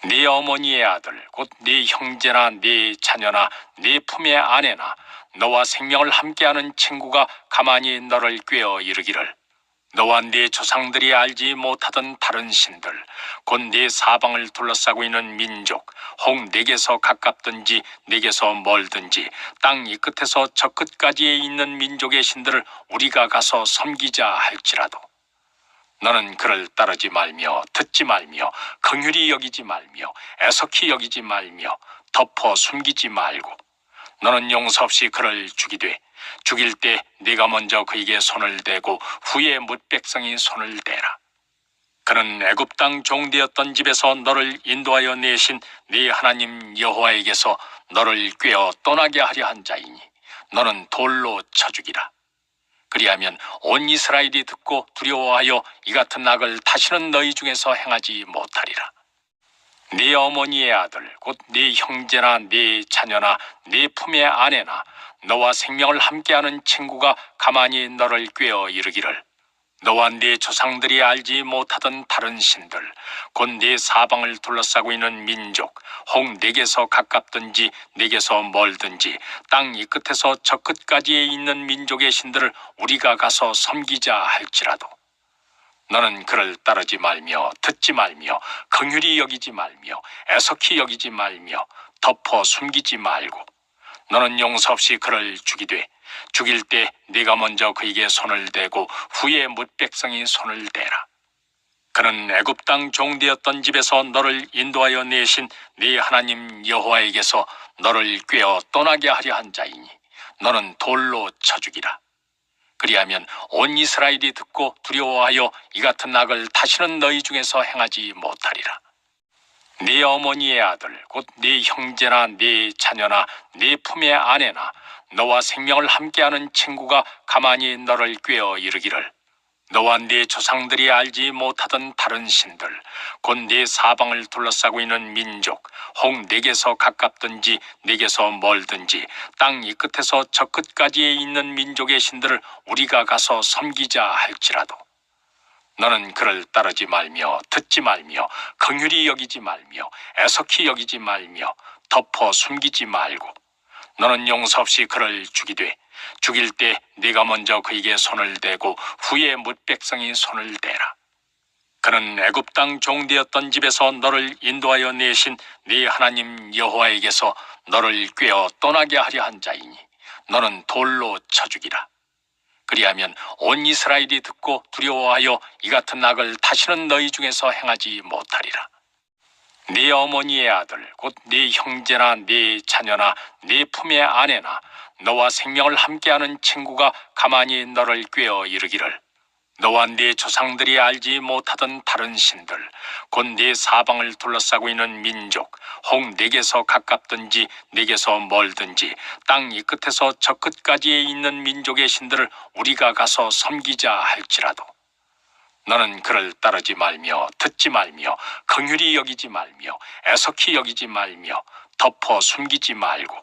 네 어머니의 아들 곧 네 형제나 네 자녀나 네 품의 아내나 너와 생명을 함께하는 친구가 가만히 너를 꾀어 이르기를 너와 네 조상들이 알지 못하던 다른 신들 곧 네 사방을 둘러싸고 있는 민족 혹 내게서 가깝든지 내게서 멀든지 땅 이 끝에서 저 끝까지에 있는 민족의 신들을 우리가 가서 섬기자 할지라도 너는 그를 따르지 말며 듣지 말며 긍휼히 여기지 말며 애석히 여기지 말며 덮어 숨기지 말고 너는 용서 없이 그를 죽이되 죽일 때 네가 먼저 그에게 손을 대고 후에 뭇 백성이 손을 대라. 그는 애굽 땅 종되었던 집에서 너를 인도하여 내신 네 하나님 여호와에게서 너를 꾀어 떠나게 하려 한 자이니 너는 돌로 쳐 죽이라. 그리하면 온 이스라엘이 듣고 두려워하여 이 같은 악을 다시는 너희 중에서 행하지 못하리라. 네 어머니의 아들 곧 네 형제나 네 자녀나 네 품의 아내나 너와 생명을 함께하는 친구가 가만히 너를 꾀어 이르기를 너와 네 조상들이 알지 못하던 다른 신들 곧 네 사방을 둘러싸고 있는 민족 혹 내게서 가깝든지 내게서 멀든지 땅 이 끝에서 저 끝까지에 있는 민족의 신들을 우리가 가서 섬기자 할지라도 너는 그를 따르지 말며 듣지 말며 긍휼히 여기지 말며 애석히 여기지 말며 덮어 숨기지 말고 너는 용서 없이 그를 죽이되 죽일 때 네가 먼저 그에게 손을 대고 후에 뭇 백성이 손을 대라. 그는 애굽 땅 종되었던 집에서 너를 인도하여 내신 네 하나님 여호와에게서 너를 꾀어 떠나게 하려 한 자이니 너는 돌로 쳐 죽이라. 그리하면 온 이스라엘이 듣고 두려워하여 이 같은 악을 다시는 너희 중에서 행하지 못하리라. 네 어머니의 아들 곧 네 형제나 네 자녀나 네 품의 아내나 너와 생명을 함께하는 친구가 가만히 너를 꾀어 이르기를 너와 네 조상들이 알지 못하던 다른 신들 곧 네 사방을 둘러싸고 있는 민족 혹 내게서 가깝든지 내게서 멀든지 땅 이 끝에서 저 끝까지에 있는 민족의 신들을 우리가 가서 섬기자 할지라도 너는 그를 따르지 말며 듣지 말며 긍휼히 여기지 말며 애석히 여기지 말며 덮어 숨기지 말고 너는 용서 없이 그를 죽이되 죽일 때 네가 먼저 그에게 손을 대고 후에 뭇 백성이 손을 대라. 그는 애굽 땅 종되었던 집에서 너를 인도하여 내신 네 하나님 여호와에게서 너를 꾀어 떠나게 하려 한 자이니 너는 돌로 쳐 죽이라. 그리하면 온 이스라엘이 듣고 두려워하여 이 같은 악을 다시는 너희 중에서 행하지 못하리라. 네 어머니의 아들 곧 네 형제나 네 자녀나 네 품의 아내나 너와 생명을 함께하는 친구가 가만히 너를 꾀어 이르기를 너와 네 조상들이 알지 못하던 다른 신들 곧 네 사방을 둘러싸고 있는 민족 혹 내게서 가깝든지 내게서 멀든지 땅 이 끝에서 저 끝까지에 있는 민족의 신들을 우리가 가서 섬기자 할지라도 너는 그를 따르지 말며 듣지 말며 긍휼히 여기지 말며 애석히 여기지 말며 덮어 숨기지 말고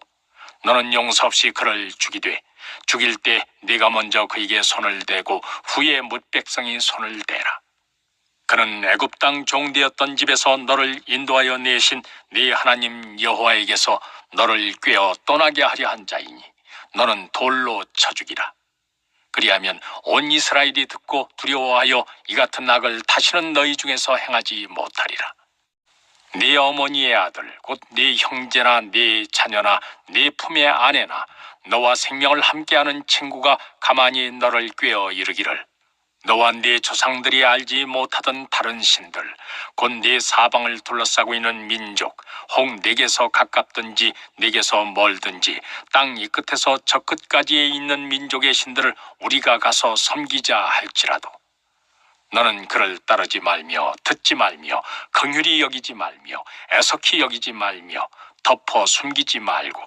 너는 용서 없이 그를 죽이되 죽일 때 네가 먼저 그에게 손을 대고 후에 뭇 백성이 손을 대라. 그는 애굽 땅 종되었던 집에서 너를 인도하여 내신 네 하나님 여호와에게서 너를 꾀어 떠나게 하려 한 자이니 너는 돌로 쳐 죽이라. 그리하면 온 이스라엘이 듣고 두려워하여 이 같은 악을 다시는 너희 중에서 행하지 못하리라. 네 어머니의 아들 곧 네 형제나 네 자녀나 네 품의 아내나 너와 생명을 함께하는 친구가 가만히 너를 꾀어 이르기를 너와 네 조상들이 알지 못하던 다른 신들 곧 네 사방을 둘러싸고 있는 민족 혹 내게서 가깝든지 내게서 멀든지 땅 이 끝에서 저 끝까지에 있는 민족의 신들을 우리가 가서 섬기자 할지라도 너는 그를 따르지 말며 듣지 말며 긍휼히 여기지 말며 애석히 여기지 말며 덮어 숨기지 말고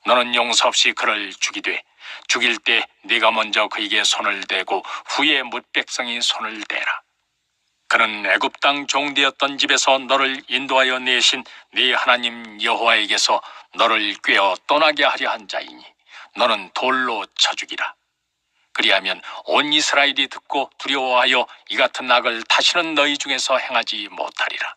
너는 용서 없이 그를 죽이되 죽일 때 네가 먼저 그에게 손을 대고 후에 뭇 백성이 손을 대라. 그는 애굽 땅 종되었던 집에서 너를 인도하여 내신 네 하나님 여호와에게서 너를 꾀어 떠나게 하려 한 자이니 너는 돌로 쳐 죽이라. 그리하면 온 이스라엘이 듣고 두려워하여 이 같은 악을 다시는 너희 중에서 행하지 못하리라.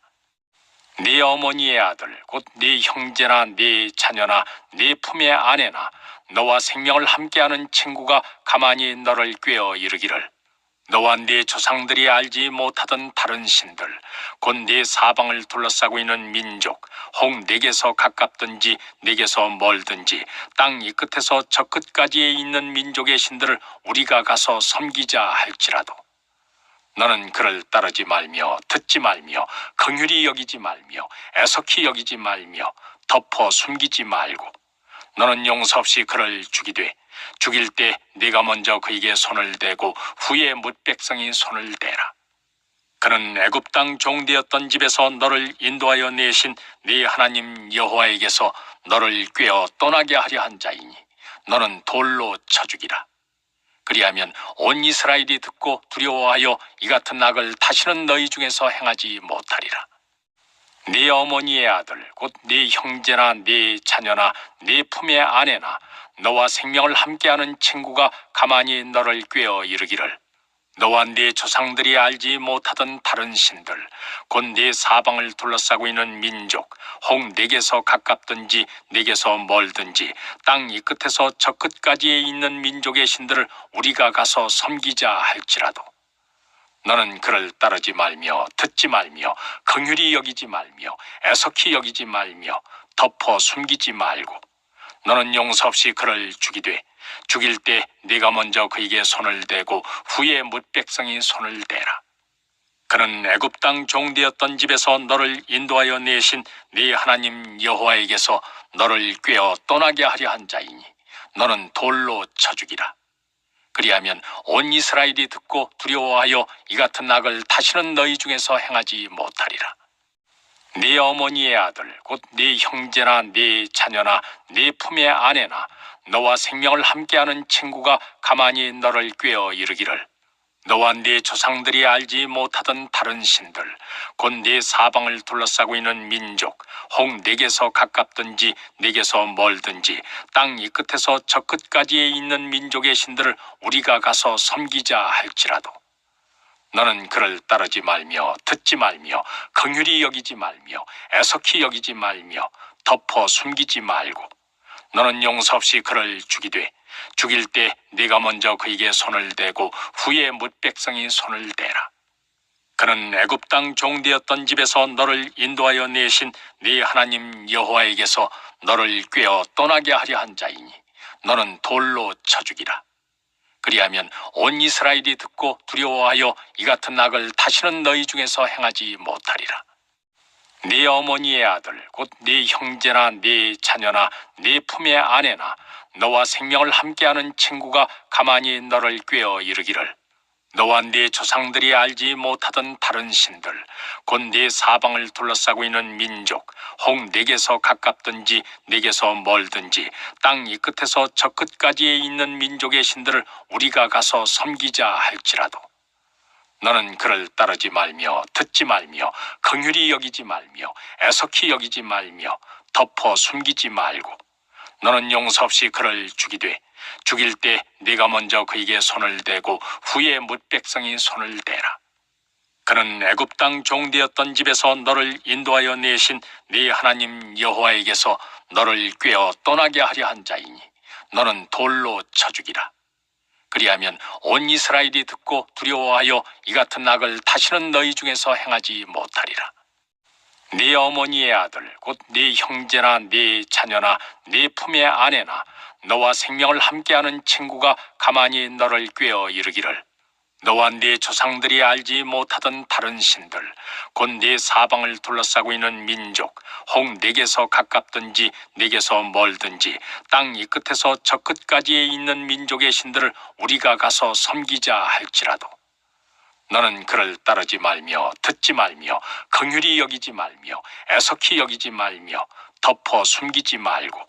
네 어머니의 아들 곧 네 형제나 네 자녀나 네 품의 아내나 너와 생명을 함께하는 친구가 가만히 너를 꾀어 이르기를 너와 네 조상들이 알지 못하던 다른 신들 곧 네 사방을 둘러싸고 있는 민족 혹 내게서 가깝든지 내게서 멀든지 땅 이 끝에서 저 끝까지에 있는 민족의 신들을 우리가 가서 섬기자 할지라도 너는 그를 따르지 말며 듣지 말며 긍휼히 여기지 말며 애석히 여기지 말며 덮어 숨기지 말고 너는 용서 없이 그를 죽이되 죽일 때 네가 먼저 그에게 손을 대고 후에 뭇 백성이 손을 대라. 그는 애굽 땅 종되었던 집에서 너를 인도하여 내신 네 하나님 여호와에게서 너를 꾀어 떠나게 하려 한 자이니 너는 돌로 쳐 죽이라. 그리하면 온 이스라엘이 듣고 두려워하여 이 같은 악을 다시는 너희 중에서 행하지 못하리라. 네 어머니의 아들 곧 네 형제나 네 자녀나 네 품의 아내나 너와 생명을 함께하는 친구가 가만히 너를 꾀어 이르기를 너와 네 조상들이 알지 못하던 다른 신들 곧 네 사방을 둘러싸고 있는 민족 혹 내게서 가깝든지 내게서 멀든지 땅 이 끝에서 저 끝까지에 있는 민족의 신들을 우리가 가서 섬기자 할지라도 너는 그를 따르지 말며 듣지 말며 긍휼히 여기지 말며 애석히 여기지 말며 덮어 숨기지 말고 너는 용서 없이 그를 죽이되 죽일 때 네가 먼저 그에게 손을 대고 후에 뭇 백성이 손을 대라. 그는 애굽 땅 종되었던 집에서 너를 인도하여 내신 네 하나님 여호와에게서 너를 꾀어 떠나게 하려 한 자이니 너는 돌로 쳐 죽이라. 그리하면 온 이스라엘이 듣고 두려워하여 이 같은 악을 다시는 너희 중에서 행하지 못하리라. 네 어머니의 아들 곧 네 형제나 네 자녀나 네 품의 아내나 너와 생명을 함께하는 친구가 가만히 너를 꾀어 이르기를 너와 네 조상들이 알지 못하던 다른 신들 곧 네 사방을 둘러싸고 있는 민족 혹 내게서 가깝든지 내게서 멀든지 땅 이 끝에서 저 끝까지에 있는 민족의 신들을 우리가 가서 섬기자 할지라도 너는 그를 따르지 말며 듣지 말며 긍휼히 여기지 말며 애석히 여기지 말며 덮어 숨기지 말고 너는 용서 없이 그를 죽이되 죽일 때 네가 먼저 그에게 손을 대고 후에 뭇 백성이 손을 대라. 그는 애굽 땅 종되었던 집에서 너를 인도하여 내신 네 하나님 여호와에게서 너를 꾀어 떠나게 하려 한 자이니 너는 돌로 쳐 죽이라. 그리하면 온 이스라엘이 듣고 두려워하여 이 같은 악을 다시는 너희 중에서 행하지 못하리라. 네 어머니의 아들 곧 네 형제나 네 자녀나 네 품의 아내나 너와 생명을 함께하는 친구가 가만히 너를 꾀어 이르기를 너와 네 조상들이 알지 못하던 다른 신들 곧 네 사방을 둘러싸고 있는 민족 혹 내게서 가깝든지 내게서 멀든지 땅 이 끝에서 저 끝까지에 있는 민족의 신들을 우리가 가서 섬기자 할지라도 너는 그를 따르지 말며 듣지 말며 긍휼히 여기지 말며 애석히 여기지 말며 덮어 숨기지 말고 너는 용서 없이 그를 죽이되 죽일 때 네가 먼저 그에게 손을 대고 후에 뭇 백성이 손을 대라. 그는 애굽 땅 종되었던 집에서 너를 인도하여 내신 네 하나님 여호와에게서 너를 꾀어 떠나게 하려 한 자이니 너는 돌로 쳐 죽이라. 그리하면 온 이스라엘이 듣고 두려워하여 이 같은 악을 다시는 너희 중에서 행하지 못하리라. 네 어머니의 아들 곧 네 형제나 네 자녀나 네 품의 아내나 너와 생명을 함께하는 친구가 가만히 너를 꾀어 이르기를 너와 네 조상들이 알지 못하던 다른 신들 곧 네 사방을 둘러싸고 있는 민족 혹 내게서 가깝든지 내게서 멀든지 땅 이 끝에서 저 끝까지에 있는 민족의 신들을 우리가 가서 섬기자 할지라도 너는 그를 따르지 말며 듣지 말며 긍휼히 여기지 말며 애석히 여기지 말며 덮어 숨기지 말고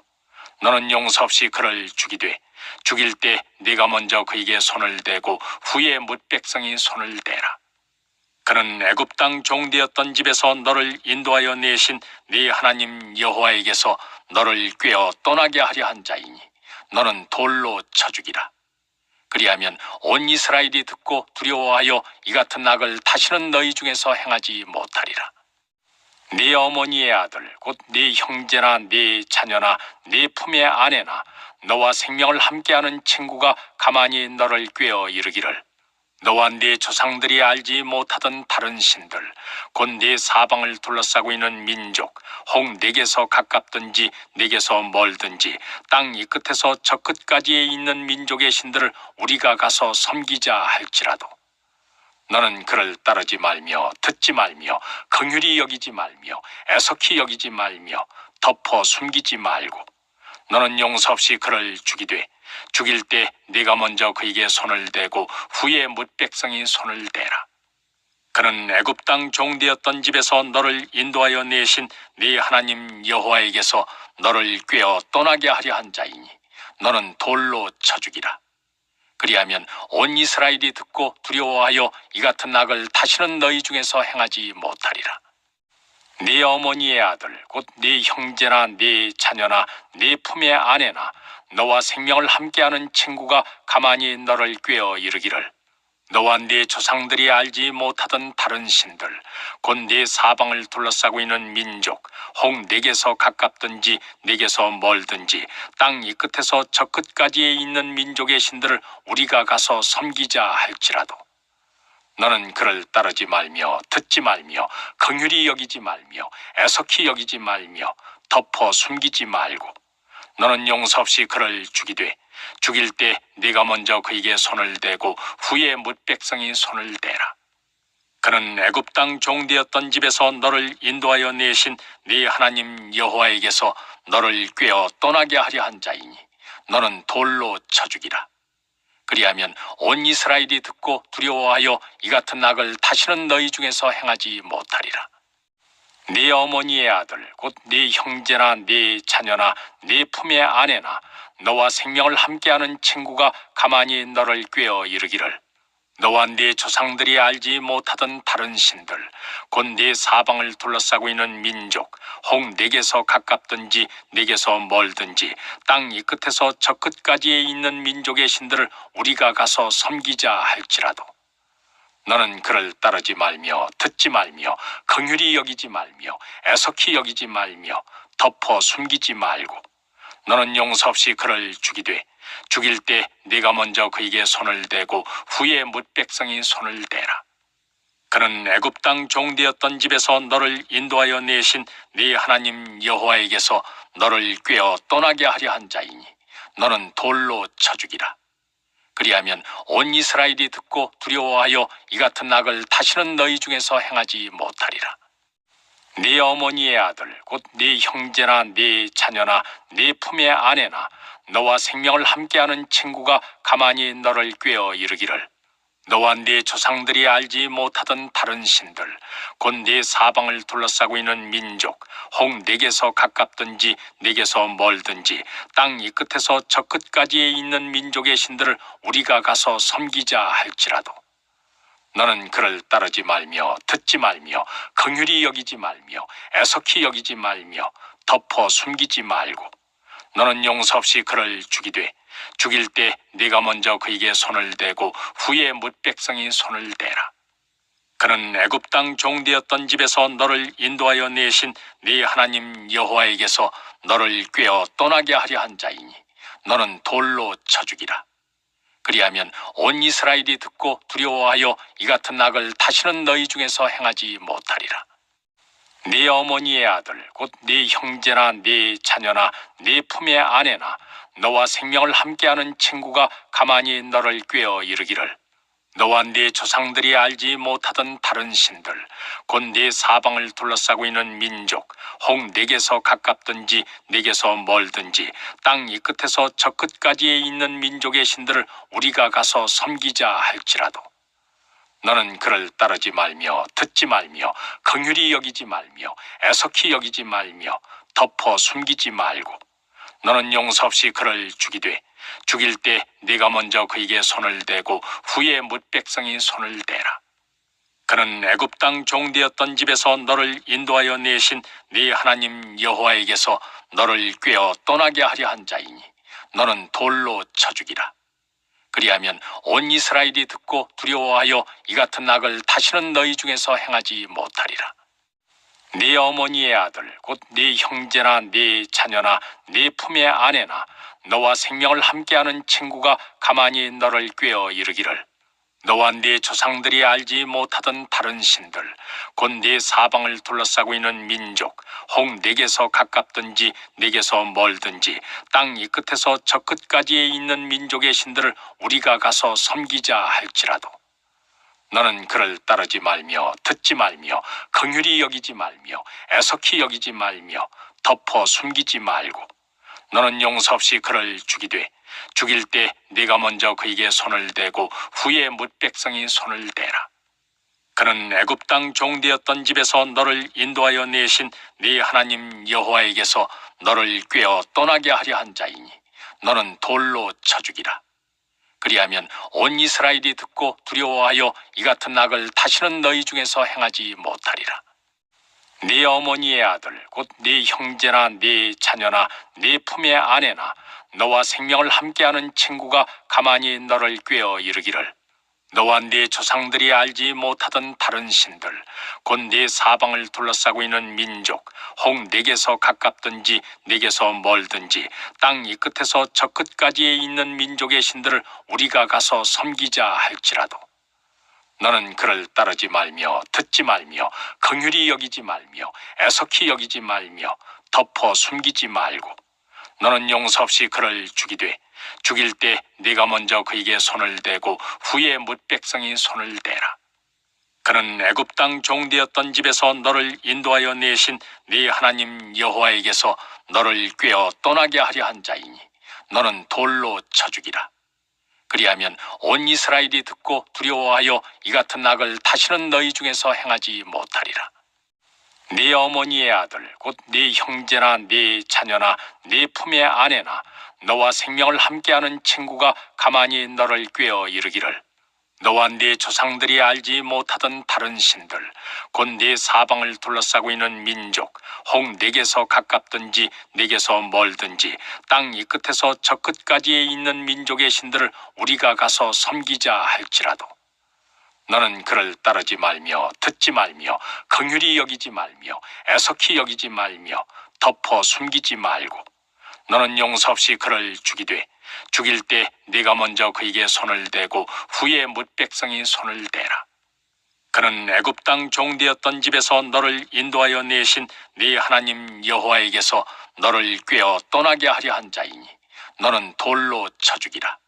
너는 용서 없이 그를 죽이되 죽일 때 네가 먼저 그에게 손을 대고 후에 뭇 백성이 손을 대라. 그는 애굽 땅 종되었던 집에서 너를 인도하여 내신 네 하나님 여호와에게서 너를 꾀어 떠나게 하려 한 자이니 너는 돌로 쳐 죽이라. 그리하면 온 이스라엘이 듣고 두려워하여 이 같은 악을 다시는 너희 중에서 행하지 못하리라. 네 어머니의 아들 곧 네 형제나 네 자녀나 네 품의 아내나 너와 생명을 함께하는 친구가 가만히 너를 꾀어 이르기를 너와 네 조상들이 알지 못하던 다른 신들 곧 네 사방을 둘러싸고 있는 민족 혹 내게서 가깝든지 내게서 멀든지 땅 이 끝에서 저 끝까지에 있는 민족의 신들을 우리가 가서 섬기자 할지라도 너는 그를 따르지 말며 듣지 말며 긍휼히 여기지 말며 애석히 여기지 말며 덮어 숨기지 말고 너는 용서 없이 그를 죽이되 죽일 때 네가 먼저 그에게 손을 대고 후에 뭇 백성이 손을 대라. 그는 애굽 땅 종되었던 집에서 너를 인도하여 내신 네 하나님 여호와에게서 너를 꾀어 떠나게 하려 한 자이니 너는 돌로 쳐 죽이라. 그리하면 온 이스라엘이 듣고 두려워하여 이 같은 악을 다시는 너희 중에서 행하지 못하리라. 네 어머니의 아들 곧 네 형제나 네 자녀나 네 품의 아내나 너와 생명을 함께하는 친구가 가만히 너를 꾀어 이르기를 너와 네 조상들이 알지 못하던 다른 신들 곧 네 사방을 둘러싸고 있는 민족 혹 내게서 가깝든지 내게서 멀든지 땅 이 끝에서 저 끝까지에 있는 민족의 신들을 우리가 가서 섬기자 할지라도 너는 그를 따르지 말며 듣지 말며 긍휼히 여기지 말며 애석히 여기지 말며 덮어 숨기지 말고 너는 용서 없이 그를 죽이되 죽일 때 네가 먼저 그에게 손을 대고 후에 뭇 백성이 손을 대라. 그는 애굽 땅 종되었던 집에서 너를 인도하여 내신 네 하나님 여호와에게서 너를 꾀어 떠나게 하려 한 자이니 너는 돌로 쳐 죽이라. 그리하면 온 이스라엘이 듣고 두려워하여 이 같은 악을 다시는 너희 중에서 행하지 못하리라. 네 어머니의 아들 곧 네 형제나 네 자녀나 네 품의 아내나 너와 생명을 함께하는 친구가 가만히 너를 꾀어 이르기를 너와 네 조상들이 알지 못하던 다른 신들 곧 네 사방을 둘러싸고 있는 민족 혹 내게서 가깝든지 내게서 멀든지 땅 이 끝에서 저 끝까지에 있는 민족의 신들을 우리가 가서 섬기자 할지라도 너는 그를 따르지 말며 듣지 말며 긍휼히 여기지 말며 애석히 여기지 말며 덮어 숨기지 말고 너는 용서 없이 그를 죽이되 죽일 때 네가 먼저 그에게 손을 대고 후에 뭇 백성이 손을 대라. 그는 애굽 땅 종되었던 집에서 너를 인도하여 내신 네 하나님 여호와에게서 너를 꾀어 떠나게 하려 한 자이니 너는 돌로 쳐 죽이라. 그리하면 온 이스라엘이 듣고 두려워하여 이 같은 악을 다시는 너희 중에서 행하지 못하리라. 네 어머니의 아들 곧 네 형제나 네 자녀나 네 품의 아내나 너와 생명을 함께하는 친구가 가만히 너를 꾀어 이르기를 너와 네 조상들이 알지 못하던 다른 신들 곧 네 사방을 둘러싸고 있는 민족 혹 내게서 가깝든지 내게서 멀든지 땅 이 끝에서 저 끝까지에 있는 민족의 신들을 우리가 가서 섬기자 할지라도 너는 그를 따르지 말며 듣지 말며 긍휼히 여기지 말며 애석히 여기지 말며 덮어 숨기지 말고 너는 용서 없이 그를 죽이되 죽일 때 네가 먼저 그에게 손을 대고 후에 뭇 백성이 손을 대라. 그는 애굽 땅 종되었던 집에서 너를 인도하여 내신 네 하나님 여호와에게서 너를 꾀어 떠나게 하려 한 자이니 너는 돌로 쳐 죽이라. 그리하면 온 이스라엘이 듣고 두려워하여 이 같은 악을 다시는 너희 중에서 행하지 못하리라. 네 어머니의 아들 곧 네 형제나 네 자녀나 네 품의 아내나 너와 생명을 함께하는 친구가 가만히 너를 꾀어 이르기를 너와 네 조상들이 알지 못하던 다른 신들 곧 네 사방을 둘러싸고 있는 민족 혹 내게서 가깝든지 내게서 멀든지 땅 이 끝에서 저 끝까지에 있는 민족의 신들을 우리가 가서 섬기자 할지라도 너는 그를 따르지 말며 듣지 말며 긍휼히 여기지 말며 애석히 여기지 말며 덮어 숨기지 말고 너는 용서 없이 그를 죽이되 죽일 때 네가 먼저 그에게 손을 대고 후에 뭇 백성이 손을 대라. 그는 애굽 땅 종되었던 집에서 너를 인도하여 내신 네 하나님 여호와에게서 너를 꾀어 떠나게 하려 한 자이니 너는 돌로 쳐 죽이라. 그리하면 온 이스라엘이 듣고 두려워하여 이 같은 악을 다시는 너희 중에서 행하지 못하리라. 네 어머니의 아들 곧 네 형제나 네 자녀나 네 품의 아내나 너와 생명을 함께하는 친구가 가만히 너를 꾀어 이르기를 너와 네 조상들이 알지 못하던 다른 신들 곧 네 사방을 둘러싸고 있는 민족 혹 내게서 가깝든지 내게서 멀든지 땅 이 끝에서 저 끝까지에 있는 민족의 신들을 우리가 가서 섬기자 할지라도 너는 그를 따르지 말며 듣지 말며 긍휼히 여기지 말며 애석히 여기지 말며 덮어 숨기지 말고 너는 용서 없이 그를 죽이되 죽일 때 네가 먼저 그에게 손을 대고 후에 뭇 백성이 손을 대라. 그는 애굽 땅 종되었던 집에서 너를 인도하여 내신 네 하나님 여호와에게서 너를 꾀어 떠나게 하려 한 자이니 너는 돌로 쳐 죽이라. 그리하면 온 이스라엘이 듣고 두려워하여 이 같은 악을 다시는 너희 중에서 행하지 못하리라. 네 어머니의 아들 곧 네 형제나 네 자녀나 네 품의 아내나 너와 생명을 함께하는 친구가 가만히 너를 꾀어 이르기를 너와 네 조상들이 알지 못하던 다른 신들 곧 네 사방을 둘러싸고 있는 민족 혹 내게서 가깝든지 내게서 멀든지 땅 이 끝에서 저 끝까지에 있는 민족의 신들을 우리가 가서 섬기자 할지라도 너는 그를 따르지 말며 듣지 말며 긍휼히 여기지 말며 애석히 여기지 말며 덮어 숨기지 말고 너는 용서 없이 그를 죽이되 죽일 때 네가 먼저 그에게 손을 대고 후에 뭇 백성이 손을 대라. 그는 애굽 땅 종되었던 집에서 너를 인도하여 내신 네 하나님 여호와에게서 너를 꾀어 떠나게 하려 한 자이니 너는 돌로 쳐 죽이라. 그리하면 온 이스라엘이 듣고 두려워하여 이 같은 악을 다시는 너희 중에서 행하지 못하리라. 네 어머니의 아들 곧 네 형제나 네 자녀나 네 품의 아내나 너와 생명을 함께하는 친구가 가만히 너를 꾀어 이르기를 너와 네 조상들이 알지 못하던 다른 신들 곧 네 사방을 둘러싸고 있는 민족 혹 내게서 가깝든지 내게서 멀든지 땅 이 끝에서 저 끝까지에 있는 민족의 신들을 우리가 가서 섬기자 할지라도 너는 그를 따르지 말며 듣지 말며 긍휼히 여기지 말며 애석히 여기지 말며 덮어 숨기지 말고 너는 용서 없이 그를 죽이되 죽일 때 네가 먼저 그에게 손을 대고 후에 뭇 백성이 손을 대라. 그는 애굽 땅 종되었던 집에서 너를 인도하여 내신 네 하나님 여호와에게서 너를 꾀어 떠나게 하려 한 자이니 너는 돌로 쳐 죽이라.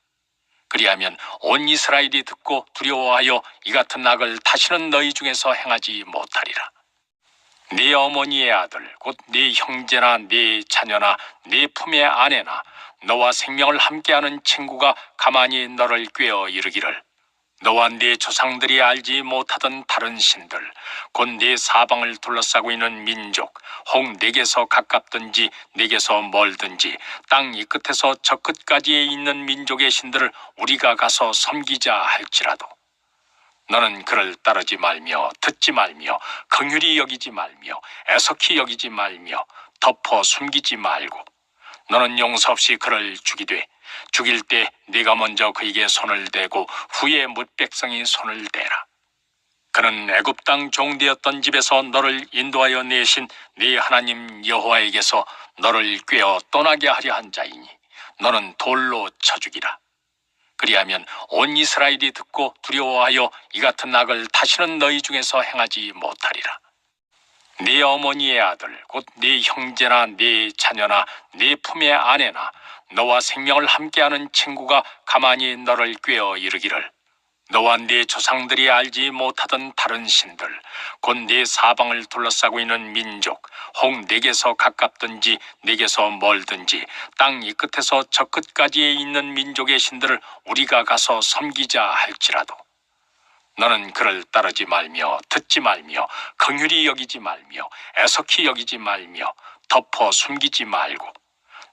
그리하면 온 이스라엘이 듣고 두려워하여 이 같은 악을 다시는 너희 중에서 행하지 못하리라. 네 어머니의 아들 곧 네 형제나 네 자녀나 네 품의 아내나 너와 생명을 함께하는 친구가 가만히 너를 꾀어 이르기를 너와 네 조상들이 알지 못하던 다른 신들 곧 네 사방을 둘러싸고 있는 민족 혹 내게서 가깝든지 내게서 멀든지 땅 이 끝에서 저 끝까지에 있는 민족의 신들을 우리가 가서 섬기자 할지라도 너는 그를 따르지 말며 듣지 말며 긍휼히 여기지 말며 애석히 여기지 말며 덮어 숨기지 말고 너는 용서 없이 그를 죽이되 죽일 때 네가 먼저 그에게 손을 대고 후에 뭇 백성이 손을 대라. 그는 애굽 땅 종되었던 집에서 너를 인도하여 내신 네 하나님 여호와에게서 너를 꾀어 떠나게 하려 한 자이니 너는 돌로 쳐 죽이라. 그리하면 온 이스라엘이 듣고 두려워하여 이 같은 악을 다시는 너희 중에서 행하지 못하리라. 네 어머니의 아들 곧 네 형제나 네 자녀나 네 품의 아내나 너와 생명을 함께하는 친구가 가만히 너를 꾀어 이르기를 너와 네 조상들이 알지 못하던 다른 신들 곧 네 사방을 둘러싸고 있는 민족 혹 내게서 가깝든지 내게서 멀든지 땅 이 끝에서 저 끝까지에 있는 민족의 신들을 우리가 가서 섬기자 할지라도 너는 그를 따르지 말며 듣지 말며 긍휼히 여기지 말며 애석히 여기지 말며 덮어 숨기지 말고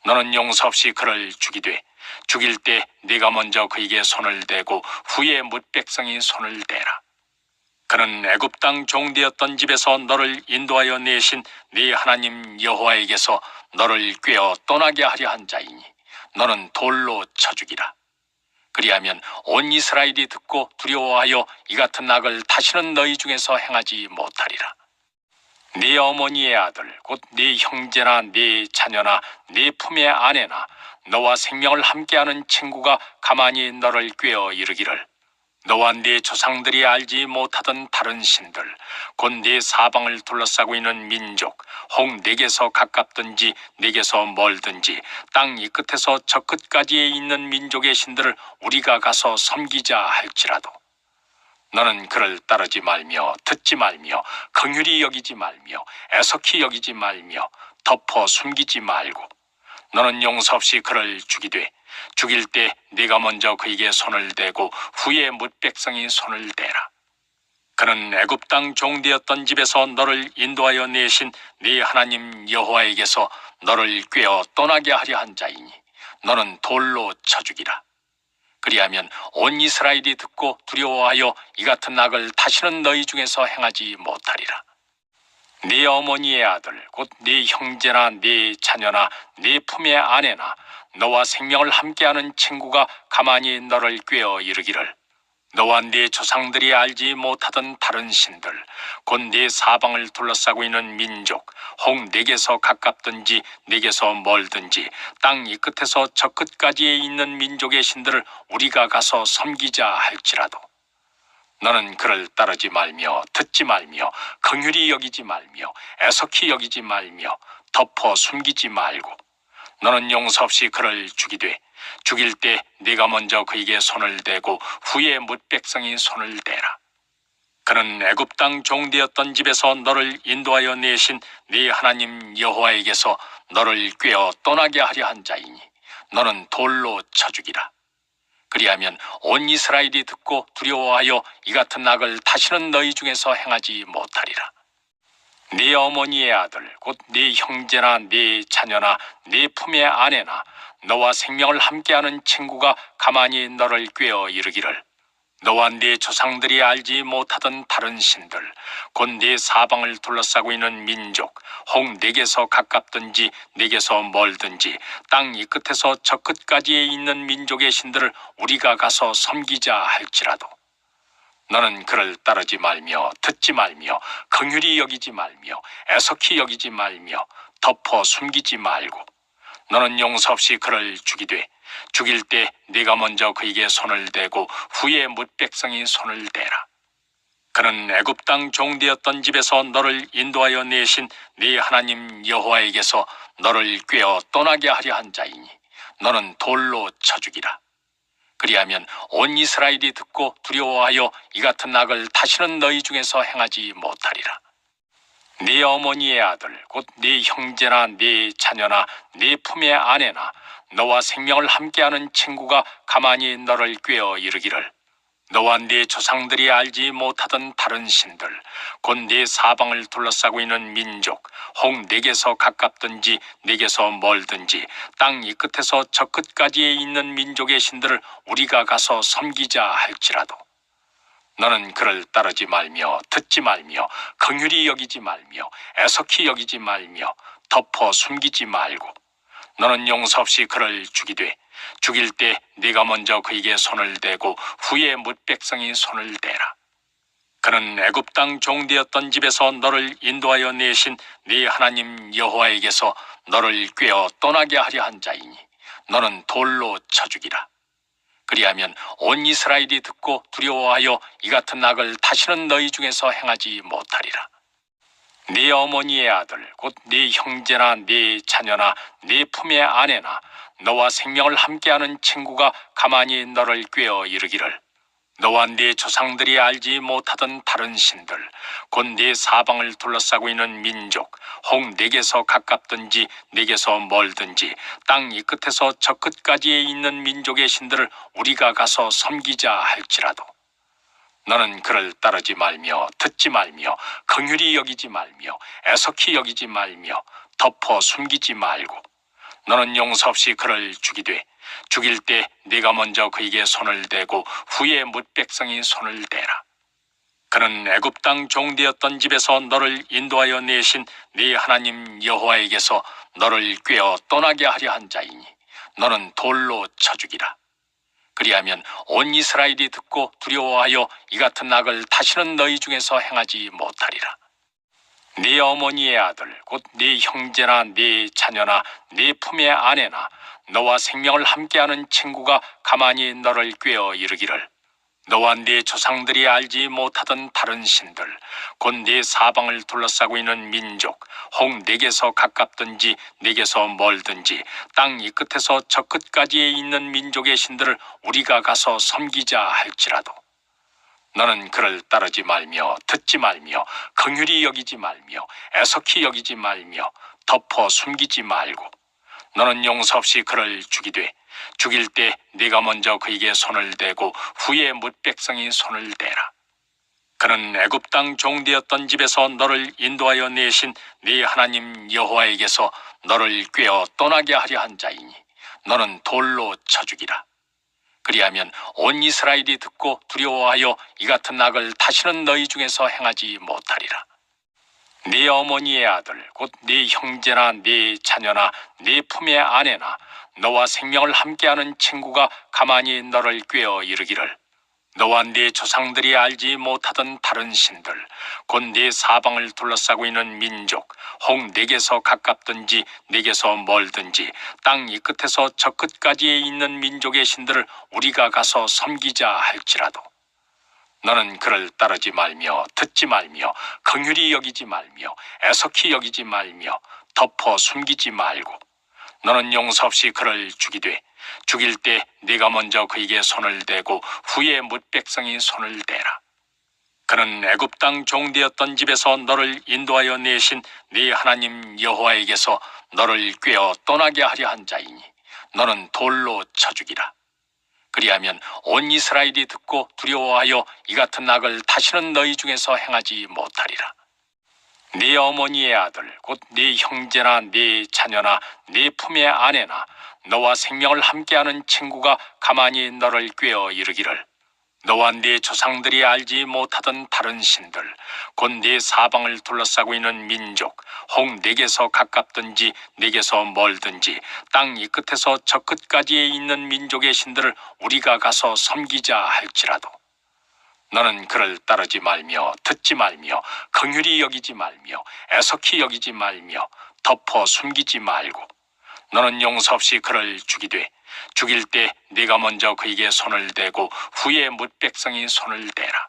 너는 용서 없이 그를 죽이되 죽일 때 네가 먼저 그에게 손을 대고 후에 뭇 백성이 손을 대라. 그는 애굽 땅 종되었던 집에서 너를 인도하여 내신 네 하나님 여호와에게서 너를 꾀어 떠나게 하려 한 자이니 너는 돌로 쳐 죽이라. 그리하면 온 이스라엘이 듣고 두려워하여 이 같은 악을 다시는 너희 중에서 행하지 못하리라. 네 어머니의 아들 곧 네 형제나 네 자녀나 네 품의 아내나 너와 생명을 함께하는 친구가 가만히 너를 꾀어 이르기를 너와 네 조상들이 알지 못하던 다른 신들 곧 네 사방을 둘러싸고 있는 민족 혹 내게서 가깝든지 내게서 멀든지 땅 이 끝에서 저 끝까지에 있는 민족의 신들을 우리가 가서 섬기자 할지라도 너는 그를 따르지 말며 듣지 말며 긍휼히 여기지 말며 애석히 여기지 말며 덮어 숨기지 말고 너는 용서 없이 그를 죽이되 죽일 때 네가 먼저 그에게 손을 대고 후에 뭇 백성이 손을 대라. 그는 애굽 땅 종되었던 집에서 너를 인도하여 내신 네 하나님 여호와에게서 너를 꾀어 떠나게 하려 한 자이니 너는 돌로 쳐 죽이라. 그리하면 온 이스라엘이 듣고 두려워하여 이 같은 악을 다시는 너희 중에서 행하지 못하리라. 네 어머니의 아들 곧 네 형제나 네 자녀나 네 품의 아내나 너와 생명을 함께하는 친구가 가만히 너를 꾀어 이르기를 너와 네 조상들이 알지 못하던 다른 신들 곧 네 사방을 둘러싸고 있는 민족 혹 내게서 가깝든지 내게서 멀든지 땅 이 끝에서 저 끝까지에 있는 민족의 신들을 우리가 가서 섬기자 할지라도 너는 그를 따르지 말며 듣지 말며 긍휼히 여기지 말며 애석히 여기지 말며 덮어 숨기지 말고 너는 용서 없이 그를 죽이되 죽일 때 네가 먼저 그에게 손을 대고 후에 뭇 백성이 손을 대라. 그는 애굽 땅 종되었던 집에서 너를 인도하여 내신 네 하나님 여호와에게서 너를 꾀어 떠나게 하려 한 자이니 너는 돌로 쳐 죽이라. 그리하면 온 이스라엘이 듣고 두려워하여 이 같은 악을 다시는 너희 중에서 행하지 못하리라. 네 어머니의 아들 곧 네 형제나 네 자녀나 네 품의 아내나 너와 생명을 함께하는 친구가 가만히 너를 꾀어 이르기를 너와 네 조상들이 알지 못하던 다른 신들 곧 네 사방을 둘러싸고 있는 민족 혹 내게서 가깝든지 내게서 멀든지 땅 이 끝에서 저 끝까지에 있는 민족의 신들을 우리가 가서 섬기자 할지라도 너는 그를 따르지 말며 듣지 말며 긍휼히 여기지 말며 애석히 여기지 말며 덮어 숨기지 말고 너는 용서 없이 그를 죽이되 죽일 때 네가 먼저 그에게 손을 대고 후에 뭇 백성이 손을 대라. 그는 애굽 땅 종되었던 집에서 너를 인도하여 내신 네 하나님 여호와에게서 너를 꾀어 떠나게 하려 한 자이니 너는 돌로 쳐 죽이라. 그리하면 온 이스라엘이 듣고 두려워하여 이 같은 악을 다시는 너희 중에서 행하지 못하리라. 네 어머니의 아들 곧 네 형제나 네 자녀나 네 품의 아내나 너와 생명을 함께하는 친구가 가만히 너를 꾀어 이르기를 너와 네 조상들이 알지 못하던 다른 신들 곧 네 사방을 둘러싸고 있는 민족 혹 내게서 가깝든지 내게서 멀든지 땅 이 끝에서 저 끝까지에 있는 민족의 신들을 우리가 가서 섬기자 할지라도 너는 그를 따르지 말며 듣지 말며 긍휼히 여기지 말며 애석히 여기지 말며 덮어 숨기지 말고 너는 용서 없이 그를 죽이되 죽일 때 네가 먼저 그에게 손을 대고 후에 뭇 백성이 손을 대라. 그는 애굽 땅 종되었던 집에서 너를 인도하여 내신 네 하나님 여호와에게서 너를 꾀어 떠나게 하려 한 자이니 너는 돌로 쳐 죽이라. 그리하면 온 이스라엘이 듣고 두려워하여 이 같은 악을 다시는 너희 중에서 행하지 못하리라. 네 어머니의 아들 곧 네 형제나 네 자녀나 네 품의 아내나 너와 생명을 함께하는 친구가 가만히 너를 꾀어 이르기를 너와 네 조상들이 알지 못하던 다른 신들 곧 네 사방을 둘러싸고 있는 민족 혹 내게서 가깝든지 내게서 멀든지 땅 이 끝에서 저 끝까지에 있는 민족의 신들을 우리가 가서 섬기자 할지라도 너는 그를 따르지 말며 듣지 말며 긍휼히 여기지 말며 애석히 여기지 말며 덮어 숨기지 말고 너는 용서 없이 그를 죽이되 죽일 때 네가 먼저 그에게 손을 대고 후에 뭇 백성이 손을 대라. 그는 애굽 땅 종되었던 집에서 너를 인도하여 내신 네 하나님 여호와에게서 너를 꾀어 떠나게 하려 한 자이니 너는 돌로 쳐 죽이라. 그리하면 온 이스라엘이 듣고 두려워하여 이 같은 악을 다시는 너희 중에서 행하지 못하리라. 네 어머니의 아들 곧 네 형제나 네 자녀나 네 품의 아내나 너와 생명을 함께하는 친구가 가만히 너를 꾀어 이르기를 너와 네 조상들이 알지 못하던 다른 신들 곧 네 사방을 둘러싸고 있는 민족 혹 내게서 가깝든지 내게서 멀든지 땅 이 끝에서 저 끝까지에 있는 민족의 신들을 우리가 가서 섬기자 할지라도 너는 그를 따르지 말며 듣지 말며 긍휼히 여기지 말며 애석히 여기지 말며 덮어 숨기지 말고 너는 용서 없이 그를 죽이되 죽일 때 네가 먼저 그에게 손을 대고 후에 뭇 백성이 손을 대라. 그는 애굽 땅 종되었던 집에서 너를 인도하여 내신 네 하나님 여호와에게서 너를 꾀어 떠나게 하려 한 자이니 너는 돌로 쳐 죽이라. 그리하면 온 이스라엘이 듣고 두려워하여 이 같은 악을 다시는 너희 중에서 행하지 못하리라. 네 어머니의 아들 곧 네 형제나 네 자녀나 네 품의 아내나 너와 생명을 함께하는 친구가 가만히 너를 꾀어 이르기를 너와 네 조상들이 알지 못하던 다른 신들 곧 네 사방을 둘러싸고 있는 민족 혹 내게서 가깝든지 내게서 멀든지 땅 이 끝에서 저 끝까지에 있는 민족의 신들을 우리가 가서 섬기자 할지라도 너는 그를 따르지 말며 듣지 말며 긍휼히 여기지 말며 애석히 여기지 말며 덮어 숨기지 말고 너는 용서 없이 그를 죽이되 죽일 때 네가 먼저 그에게 손을 대고 후에 뭇 백성이 손을 대라. 그는 애굽 땅 종되었던 집에서 너를 인도하여 내신 네 하나님 여호와에게서 너를 꾀어 떠나게 하려 한 자이니 너는 돌로 쳐 죽이라. 그리하면 온 이스라엘이 듣고 두려워하여 이 같은 악을 다시는 너희 중에서 행하지 못하리라. 네 어머니의 아들 곧 네 형제나 네 자녀나 네 품의 아내나 너와 생명을 함께하는 친구가 가만히 너를 꾀어 이르기를 너와 네 조상들이 알지 못하던 다른 신들 곧 네 사방을 둘러싸고 있는 민족 혹 내게서 가깝든지 내게서 멀든지 땅 이 끝에서 저 끝까지에 있는 민족의 신들을 우리가 가서 섬기자 할지라도 너는 그를 따르지 말며 듣지 말며 긍휼히 여기지 말며 애석히 여기지 말며 덮어 숨기지 말고 너는 용서 없이 그를 죽이되 죽일 때 네가 먼저 그에게 손을 대고 후에 뭇 백성이 손을 대라.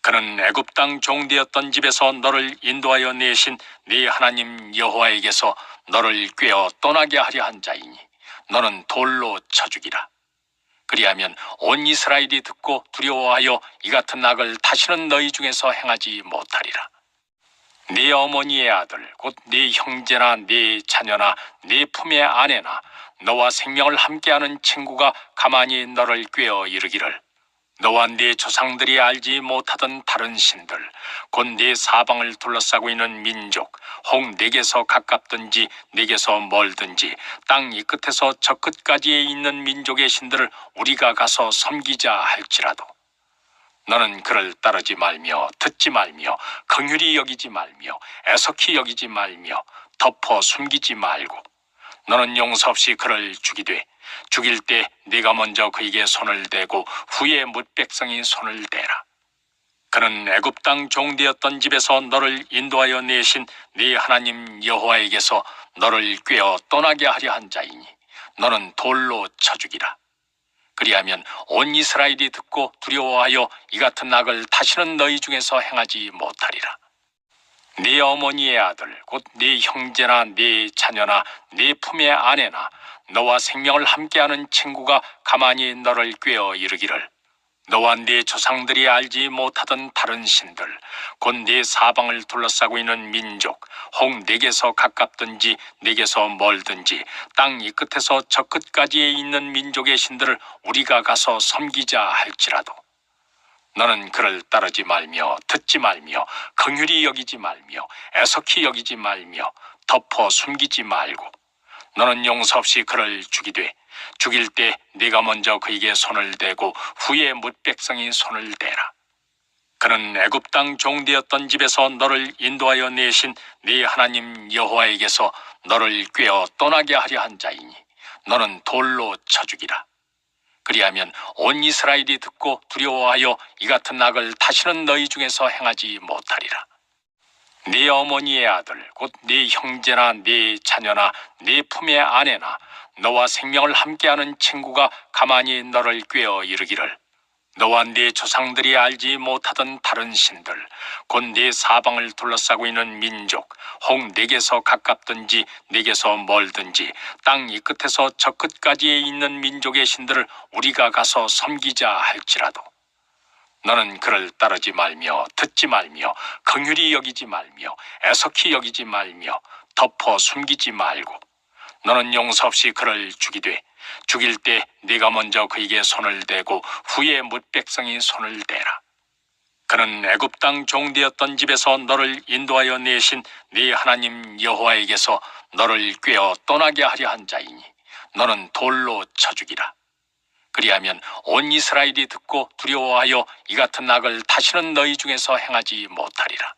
그는 애굽 땅 종되었던 집에서 너를 인도하여 내신 네 하나님 여호와에게서 너를 꾀어 떠나게 하려 한 자이니 너는 돌로 쳐 죽이라. 그리하면 온 이스라엘이 듣고 두려워하여 이 같은 악을 다시는 너희 중에서 행하지 못하리라. 네 어머니의 아들 곧 네 형제나 네 자녀나 네 품의 아내나 너와 생명을 함께하는 친구가 가만히 너를 꾀어 이르기를 너와 네 조상들이 알지 못하던 다른 신들 곧 네 사방을 둘러싸고 있는 민족 혹 내게서 가깝든지 내게서 멀든지 땅 이 끝에서 저 끝까지에 있는 민족의 신들을 우리가 가서 섬기자 할지라도 너는 그를 따르지 말며 듣지 말며 긍휼히 여기지 말며 애석히 여기지 말며 덮어 숨기지 말고 너는 용서 없이 그를 죽이되 죽일 때 네가 먼저 그에게 손을 대고 후에 뭇 백성이 손을 대라. 그는 애굽 땅 종되었던 집에서 너를 인도하여 내신 네 하나님 여호와에게서 너를 꾀어 떠나게 하려 한 자이니 너는 돌로 쳐 죽이라. 그리하면 온 이스라엘이 듣고 두려워하여 이 같은 악을 다시는 너희 중에서 행하지 못하리라. 네 어머니의 아들 곧 네 형제나 네 자녀나 네 품의 아내나 너와 생명을 함께하는 친구가 가만히 너를 꾀어 이르기를 너와 네 조상들이 알지 못하던 다른 신들 곧 네 사방을 둘러싸고 있는 민족 혹 내게서 가깝든지 내게서 멀든지 땅 이 끝에서 저 끝까지에 있는 민족의 신들을 우리가 가서 섬기자 할지라도 너는 그를 따르지 말며 듣지 말며 긍휼히 여기지 말며 애석히 여기지 말며 덮어 숨기지 말고 너는 용서 없이 그를 죽이되 죽일 때 네가 먼저 그에게 손을 대고 후에 뭇 백성이 손을 대라. 그는 애굽 땅 종되었던 집에서 너를 인도하여 내신 네 하나님 여호와에게서 너를 꾀어 떠나게 하려 한 자이니 너는 돌로 쳐 죽이라. 그리하면 온 이스라엘이 듣고 두려워하여 이 같은 악을 다시는 너희 중에서 행하지 못하리라. 네 어머니의 아들 곧 네 형제나 네 자녀나 네 품의 아내나 너와 생명을 함께하는 친구가 가만히 너를 꾀어 이르기를 너와 네 조상들이 알지 못하던 다른 신들 곧 네 사방을 둘러싸고 있는 민족 혹 내게서 가깝든지 내게서 멀든지 땅 이 끝에서 저 끝까지에 있는 민족의 신들을 우리가 가서 섬기자 할지라도 너는 그를 따르지 말며 듣지 말며 긍휼히 여기지 말며 애석히 여기지 말며 덮어 숨기지 말고 너는 용서 없이 그를 죽이되 죽일 때 네가 먼저 그에게 손을 대고 후에 뭇 백성이 손을 대라. 그는 애굽 땅 종되었던 집에서 너를 인도하여 내신 네 하나님 여호와에게서 너를 꾀어 떠나게 하려 한 자이니 너는 돌로 쳐 죽이라. 그리하면 온 이스라엘이 듣고 두려워하여 이 같은 악을 다시는 너희 중에서 행하지 못하리라.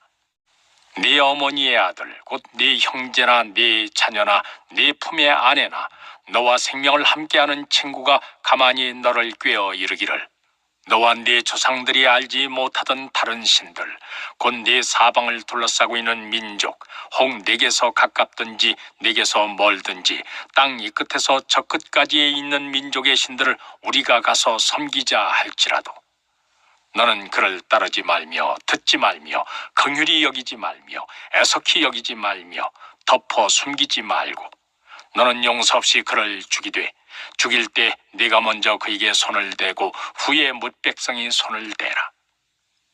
네 어머니의 아들 곧 네 형제나 네 자녀나 네 품의 아내나 너와 생명을 함께하는 친구가 가만히 너를 꾀어 이르기를 너와 네 조상들이 알지 못하던 다른 신들 곧 네 사방을 둘러싸고 있는 민족 혹 내게서 가깝든지 내게서 멀든지 땅 이 끝에서 저 끝까지에 있는 민족의 신들을 우리가 가서 섬기자 할지라도 너는 그를 따르지 말며 듣지 말며 긍휼히 여기지 말며 애석히 여기지 말며 덮어 숨기지 말고 너는 용서 없이 그를 죽이되 죽일 때 네가 먼저 그에게 손을 대고 후에 뭇 백성이 손을 대라.